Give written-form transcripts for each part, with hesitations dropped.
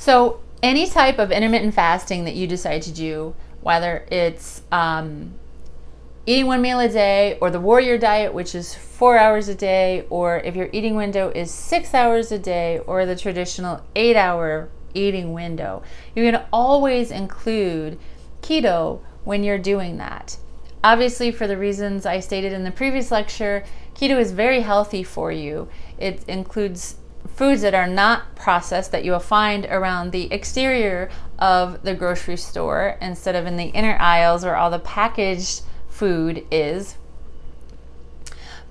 So any type of intermittent fasting that you decide to do, whether it's eating 1 meal a day, or the warrior diet, which is 4 hours a day, or if your eating window is 6 hours a day, or the traditional 8-hour eating window, you're going to always include keto when you're doing that. Obviously, for the reasons I stated in the previous lecture, keto is very healthy for you. It includes foods that are not processed, that you will find around the exterior of the grocery store instead of in the inner aisles where all the packaged food is.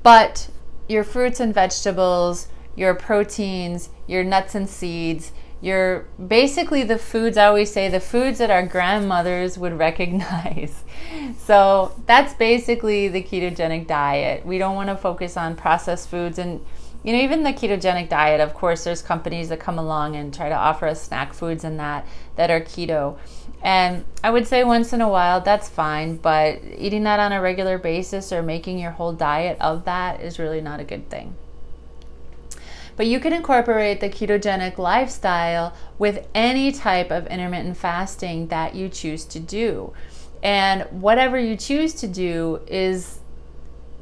But your fruits and vegetables, your proteins, your nuts and seeds, your basically the foods, I always say the foods that our grandmothers would recognize. So that's basically the ketogenic diet. We don't want to focus on processed foods. And you know, even the ketogenic diet, of course, there's companies that come along and try to offer us snack foods and that are keto. And I would say once in a while, that's fine, but eating that on a regular basis or making your whole diet of that is really not a good thing. But you can incorporate the ketogenic lifestyle with any type of intermittent fasting that you choose to do. And whatever you choose to do is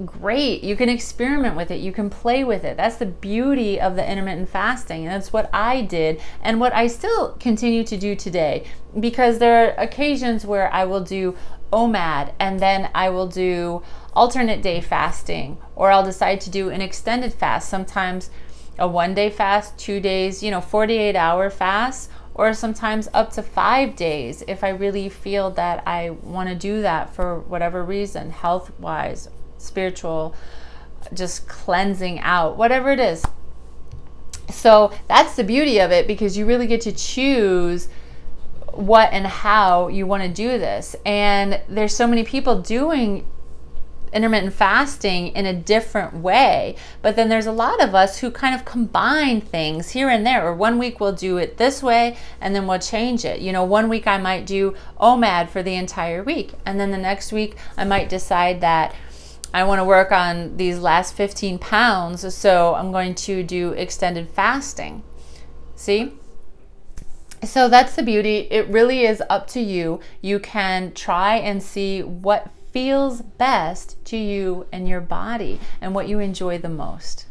great. You can experiment with it. You can play with it. That's the beauty of the intermittent fasting. And that's what I did and what I still continue to do today, because there are occasions where I will do OMAD and then I will do alternate day fasting, or I'll decide to do an extended fast, sometimes a 1-day fast, 2 days, 48-hour fast, or sometimes up to 5 days if I really feel that I want to do that for whatever reason, health-wise, spiritual, just cleansing out, whatever it is. So that's the beauty of it, because you really get to choose what and how you want to do this. And there's so many people doing intermittent fasting in a different way, but then there's a lot of us who kind of combine things here and there, or 1 week we'll do it this way and then we'll change it. 1 week I might do OMAD for the entire week, and then the next week I might decide that I want to work on these last 15 pounds, so I'm going to do extended fasting. See? So that's the beauty. It really is up to you. You can try and see what feels best to you and your body and what you enjoy the most.